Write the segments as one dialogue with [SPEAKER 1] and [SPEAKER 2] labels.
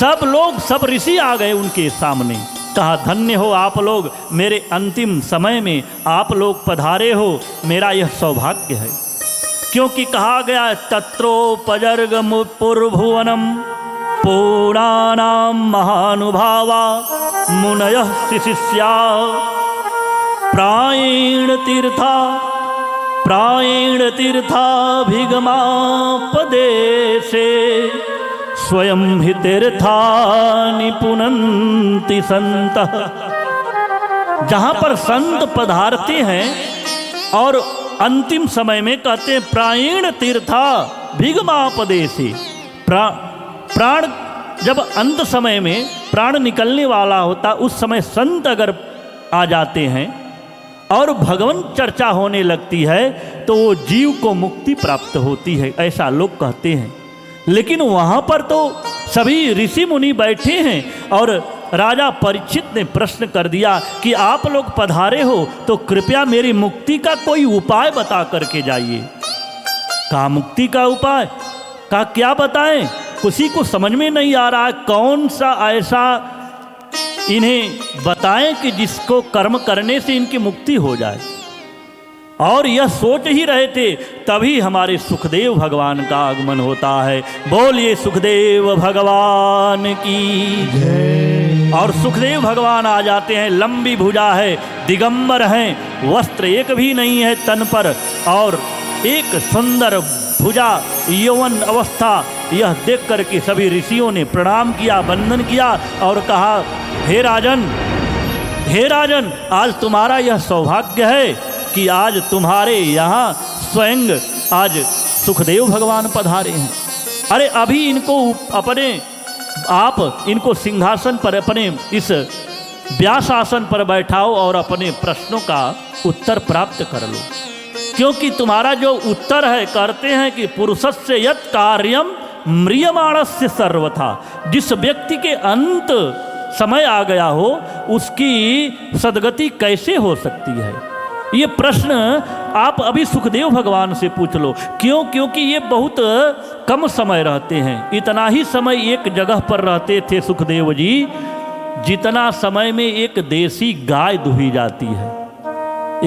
[SPEAKER 1] सब लोग, सब ऋषि आ गए उनके सामने। कहा धन्य हो आप लोग, मेरे अंतिम समय में आप लोग पधारे हो, मेरा यह सौभाग्य है। क्योंकि कहा गया तत्रोपजर्गमुपुर्भुवनम पूर्णानां महानुभावा मुनयः शिशिष्या प्रायेण तीर्थाभिगमापदेशे स्वयं हि तीर्थानि पुनन्ति संतः। जहाँ पर संत पधारते हैं और अंतिम समय में कहते हैं प्रायेण तीर्थाभिगमापदेशे, प्राण जब अंत समय में प्राण निकलने वाला होता, उस समय संत अगर आ जाते हैं और भगवान चर्चा होने लगती है तो वो जीव को मुक्ति प्राप्त होती है, ऐसा लोग कहते हैं। लेकिन वहाँ पर तो सभी ऋषि मुनि बैठे हैं और राजा परीक्षित ने प्रश्न कर दिया कि आप लोग पधारे हो तो कृपया मेरी मुक्ति का कोई उपाय बता करके जाइए। कहा मुक्ति का उपाय का क्या बताएं, किसी को समझ में नहीं आ रहा है कौन सा ऐसा इन्हें बताएं कि जिसको कर्म करने से इनकी मुक्ति हो जाए। और यह सोच ही रहे थे तभी हमारे सुखदेव भगवान का आगमन होता है। बोलिए सुखदेव भगवान की जय। और सुखदेव भगवान आ जाते हैं, लंबी भुजा है, दिगंबर हैं, वस्त्र एक भी नहीं है तन पर, और एक सुंदर भुजा यौवन अवस्था। यह देख करके सभी ऋषियों ने प्रणाम किया, वंदन किया और कहा हे राजन आज तुम्हारा यह सौभाग्य है कि आज तुम्हारे यहाँ स्वयं आज सुखदेव भगवान पधारे हैं। अरे अभी इनको आप इनको सिंहासन पर, अपने इस व्यासासन पर बैठाओ और अपने प्रश्नों का उत्तर प्राप्त कर लो। क्योंकि तुम्हारा जो उत्तर है, कहते हैं कि पुरुषस्य यत् कार्यम म्रियमाणस्य सर्वथा, जिस व्यक्ति के अंत समय आ गया हो उसकी सद्गति कैसे हो सकती है। ये प्रश्न आप अभी सुखदेव भगवान से पूछ लो। क्यों? क्योंकि ये बहुत कम समय रहते हैं। इतना ही समय एक जगह पर रहते थे सुखदेव जी जितना समय में एक देसी गाय दुही जाती है।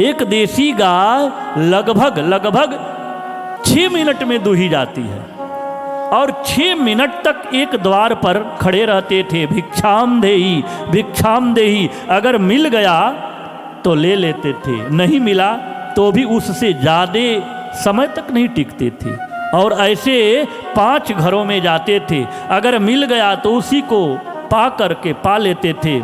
[SPEAKER 1] एक देसी गाय लगभग 6 मिनट में दुही जाती है और 6 मिनट तक एक द्वार पर खड़े रहते थे, भिक्षाम देही। अगर मिल गया तो ले लेते थे, नहीं मिला तो भी उससे ज़्यादा समय तक नहीं टिकते थे। और ऐसे 5 घरों में जाते थे, अगर मिल गया तो उसी को पा करके पा लेते थे,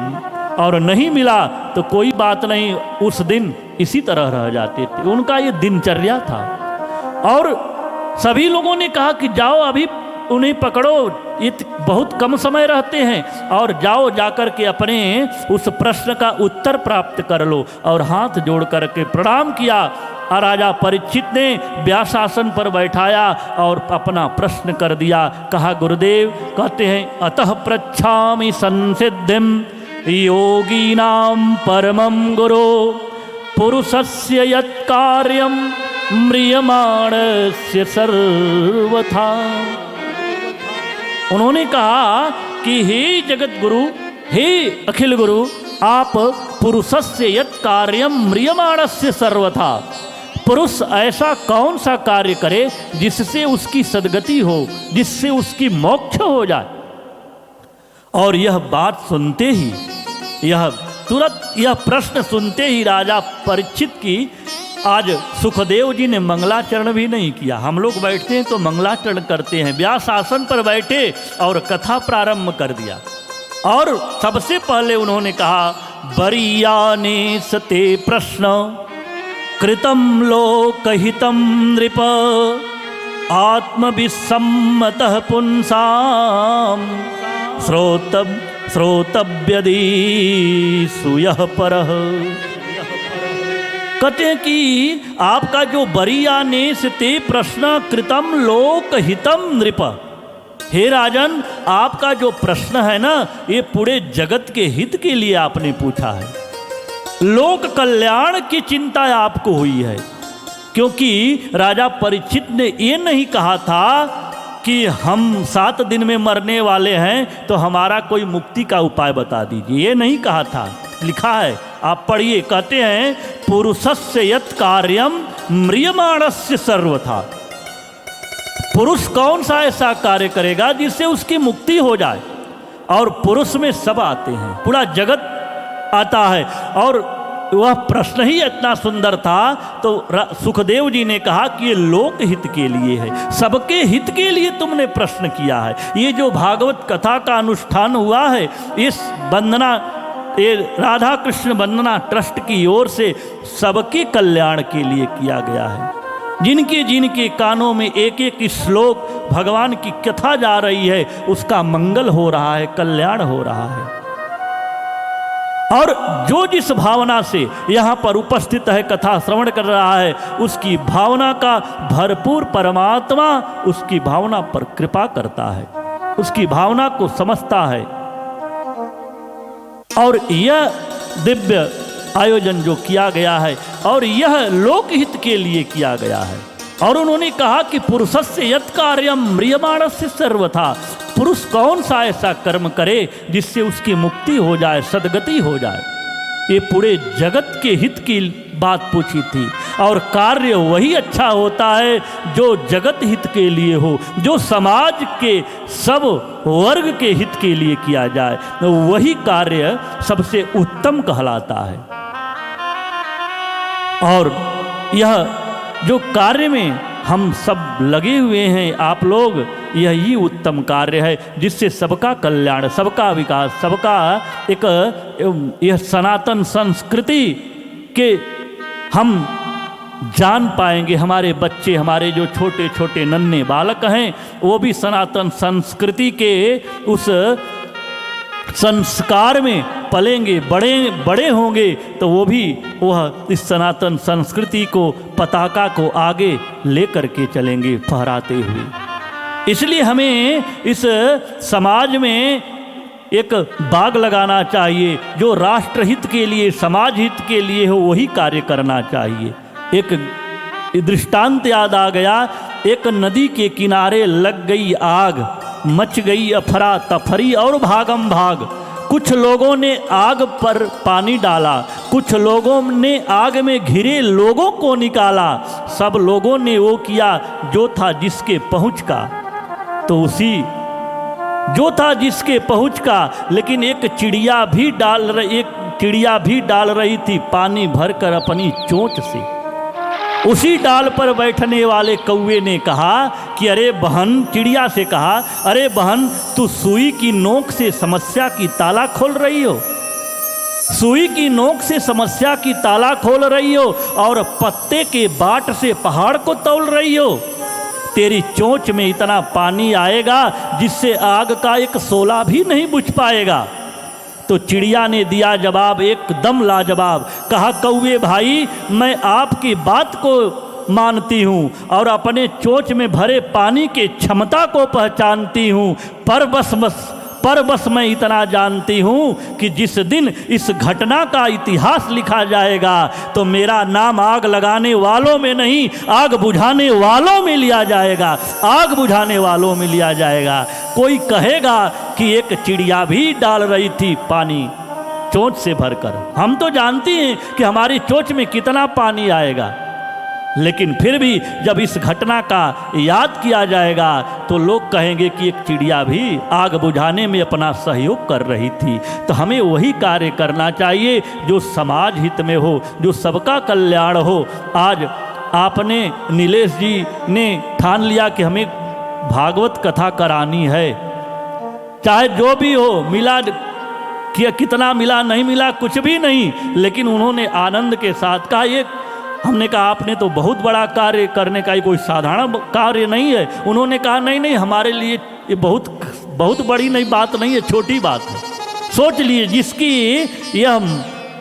[SPEAKER 1] और नहीं मिला तो कोई बात नहीं, उस दिन इसी तरह रह जाते थे। उनका ये दिनचर्या था। और सभी लोगों ने कहा कि जाओ अभी उन्हें पकड़ो, ये बहुत कम समय रहते हैं, और जाओ जाकर के अपने उस प्रश्न का उत्तर प्राप्त कर लो। और हाथ जोड़ करके प्रणाम किया। राजा परीक्षित ने व्यासासन पर बैठाया और अपना प्रश्न कर दिया। कहा गुरुदेव, कहते हैं अतः पृच्छामि संसिद्धिं योगीनां परमं गुरो पुरुषस्य यत् कार्यं म्रियमाणस्य सर्वथा। उन्होंने कहा कि हे जगत गुरु, हे अखिल गुरु, आप पुरुषस्य यत् कार्यम म्रियमाणस्य सर्वथा, पुरुष ऐसा कौन सा कार्य करे जिससे उसकी सद्गति हो, जिससे उसकी मोक्ष हो जाए। और यह बात सुनते ही, यह प्रश्न सुनते ही राजा परीक्षित की आज सुखदेव जी ने मंगलाचरण भी नहीं किया। हम लोग बैठते हैं तो मंगलाचरण करते हैं, व्यास आसन पर बैठे और कथा प्रारंभ कर दिया। और सबसे पहले उन्होंने कहा बरीयाने सते प्रश्न कृतं लोकहितं नृप आत्मविसम्मतः पुंसां श्रोतव्यदी सुयः परः। कहते हैं कि आपका जो बरीयाने सते प्रश्न कृतं लोकहितं नृप, हे राजन, आपका जो प्रश्न है ना, ये पूरे जगत के हित के लिए आपने पूछा है। लोक कल्याण की चिंता आपको हुई है। क्योंकि राजा परीक्षित ने ये नहीं कहा था कि हम 7 दिन में मरने वाले हैं, तो हमारा कोई मुक्ति का उपाय बता दीजिए। ये नहीं कहा था, लिखा है, आप पढ़िए। कहते हैं पुरुषस्य यत् कार्यम म्रियमाणस्य सर्वथा। पुरुष कौन सा ऐसा कार्य करेगा जिससे उसकी मुक्ति हो जाए। और पुरुष में सब आते हैं, पूरा जगत आता है। और वह प्रश्न ही इतना सुंदर था, तो सुखदेव जी ने कहा कि ये लोक हित के लिए है, सबके हित के लिए तुमने प्रश्न किया है। ये जो भागवत कथा का अनुष्ठान हुआ है, इस वंदना, ये राधा कृष्ण वंदना ट्रस्ट की ओर से सबके कल्याण के लिए किया गया है। जिनके जिनके कानों में एक एक श्लोक भगवान की कथा जा रही है, उसका मंगल हो रहा है, कल्याण हो रहा है। और जो जिस भावना से यहाँ पर उपस्थित है, कथा श्रवण कर रहा है, उसकी भावना का भरपूर परमात्मा उसकी भावना पर कृपा करता है, उसकी भावना को समझता है। और यह दिव्य आयोजन जो किया गया है, और यह लोकहित के लिए किया गया है। और उन्होंने कहा कि पुरुषस्य यत् कार्यम म्रियमाणस्य सर्वथा। पुरुष कौन सा ऐसा कर्म करे जिससे उसकी मुक्ति हो जाए, सद्गति हो जाए। ये पूरे जगत के हित की बात पूछी थी। और कार्य वही अच्छा होता है जो जगत हित के लिए हो, जो समाज के सब वर्ग के हित के लिए किया जाए, वही कार्य सबसे उत्तम कहलाता है। और यह जो कार्य में हम सब लगे हुए हैं, आप लोग, यही उत्तम कार्य है जिससे सबका कल्याण, सबका विकास, सबका एक यह सनातन संस्कृति के हम जान पाएंगे। हमारे बच्चे, हमारे जो छोटे छोटे नन्हे बालक हैं, वो भी सनातन संस्कृति के उस संस्कार में पलेंगे, बड़े होंगे, तो वो भी वह इस सनातन संस्कृति को, पताका को आगे लेकर के चलेंगे फहराते हुए। इसलिए हमें इस समाज में एक बाग लगाना चाहिए, जो राष्ट्रहित के लिए, समाज हित के लिए हो, वही कार्य करना चाहिए। एक दृष्टांत याद आ गया। एक नदी के किनारे लग गई आग, मच गई अफरा तफरी और भागम भाग। कुछ लोगों ने आग पर पानी डाला, कुछ लोगों ने आग में घिरे लोगों को निकाला। सब लोगों ने वो किया जो था जिसके पहुँच का, तो उसी जो था जिसके पहुँच का। लेकिन एक चिड़िया भी डाल रही थी पानी भरकर अपनी चोंच से। उसी डाल पर बैठने वाले कौवे ने कहा कि अरे बहन, चिड़िया से कहा, अरे बहन, तू सुई की नोक से समस्या की ताला खोल रही हो, सुई की नोक से समस्या की ताला खोल रही हो, और पत्ते के बाट से पहाड़ को तौल रही हो। तेरी चोंच में इतना पानी आएगा जिससे आग का एक शोला भी नहीं बुझ पाएगा। तो चिड़िया ने दिया जवाब एकदम लाजवाब। कहा, कौवे भाई, मैं आपकी बात को मानती हूँ और अपने चोंच में भरे पानी के क्षमता को पहचानती हूँ, पर बस मैं इतना जानती हूँ कि जिस दिन इस घटना का इतिहास लिखा जाएगा, तो मेरा नाम आग लगाने वालों में नहीं, आग बुझाने वालों में लिया जाएगा, आग बुझाने वालों में लिया जाएगा। कोई कहेगा कि एक चिड़िया भी डाल रही थी पानी चोंच से भरकर। हम तो जानते हैं कि हमारी चोंच में कितना पानी आएगा, लेकिन फिर भी जब इस घटना का याद किया जाएगा तो लोग कहेंगे कि एक चिड़िया भी आग बुझाने में अपना सहयोग कर रही थी। तो हमें वही कार्य करना चाहिए जो समाज हित में हो, जो सबका कल्याण हो। आज आपने, नीलेश जी ने ठान लिया कि हमें भागवत कथा करानी है, चाहे जो भी हो, मिला कि कितना मिला नहीं मिला कुछ भी नहीं, लेकिन उन्होंने आनंद के साथ कहा। ये हमने कहा आपने तो बहुत बड़ा कार्य करने का, ये कोई साधारण कार्य नहीं है। उन्होंने कहा नहीं, हमारे लिए ये बहुत बड़ी नहीं बात नहीं है, छोटी बात है। सोच लिए जिसकी यह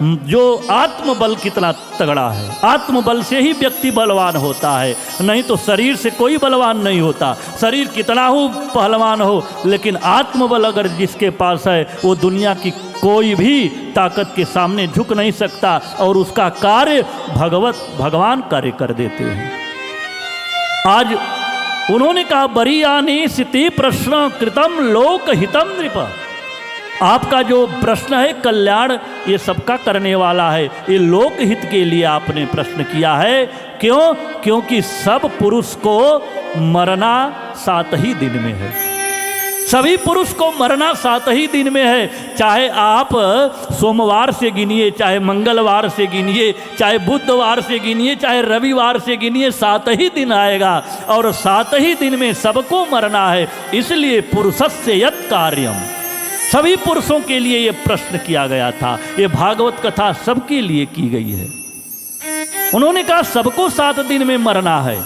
[SPEAKER 1] जो आत्मबल कितना तगड़ा है, आत्मबल से ही व्यक्ति बलवान होता है, नहीं तो शरीर से कोई बलवान नहीं होता। शरीर कितना हो पहलवान हो, लेकिन आत्मबल अगर जिसके पास है, वो दुनिया की कोई भी ताकत के सामने झुक नहीं सकता, और उसका कार्य भगवान कार्य कर देते हैं। आज उन्होंने कहा बरीयानी सिति प्रश्न कृतम लोक हितम नृप। आपका जो प्रश्न है कल्याण ये सबका करने वाला है, ये लोक हित के लिए आपने प्रश्न किया है। क्यों? क्योंकि सब पुरुष को मरना 7 ही दिन में है। सभी पुरुष को मरना 7 ही दिन में है। चाहे आप सोमवार से गिनिए, चाहे मंगलवार से गिनिए, चाहे बुधवार से गिनिए, चाहे रविवार से गिनिए, 7 ही दिन आएगा और 7 ही दिन में सबको मरना है। इसलिए पुरुषस्य यत् कार्यम, सभी पुरुषों के लिए ये प्रश्न किया गया था। ये भागवत कथा सबके लिए की गई है। उन्होंने कहा सबको 7 दिन में मरना है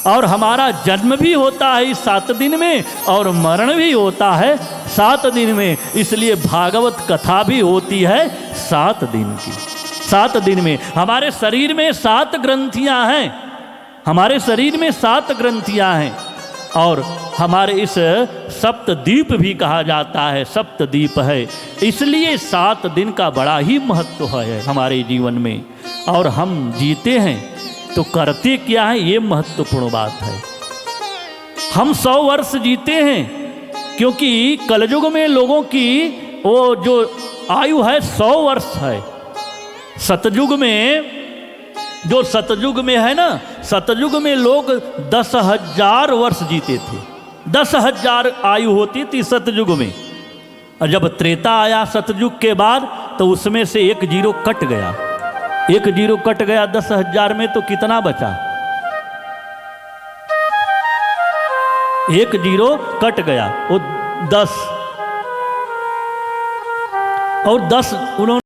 [SPEAKER 1] और हमारा जन्म भी होता है इस 7 दिन में और मरण भी होता है 7 दिन में। इसलिए भागवत कथा भी होती है 7 दिन की। 7 दिन में हमारे शरीर में 7 ग्रंथियां हैं, हमारे शरीर में 7 ग्रंथियां हैं और हमारे इस सप्तद्वीप भी कहा जाता है, सप्तद्वीप है। इसलिए 7 दिन का बड़ा ही महत्व है हमारे जीवन में। और हम जीते हैं तो करते क्या है, ये महत्वपूर्ण बात है। हम 100 वर्ष जीते हैं क्योंकि कलयुग में लोगों की वो जो आयु है 100 वर्ष है। सतयुग में जो सतयुग में है ना, सतयुग में लोग 10,000 वर्ष जीते थे। 10,000 आयु होती थी सतयुग में। और जब त्रेता आया सतयुग के बाद तो उसमें से 1 जीरो कट गया। 1 जीरो कट गया 10,000 में तो कितना बचा? 1 जीरो कट गया, वो 10 और 10 उन्होंने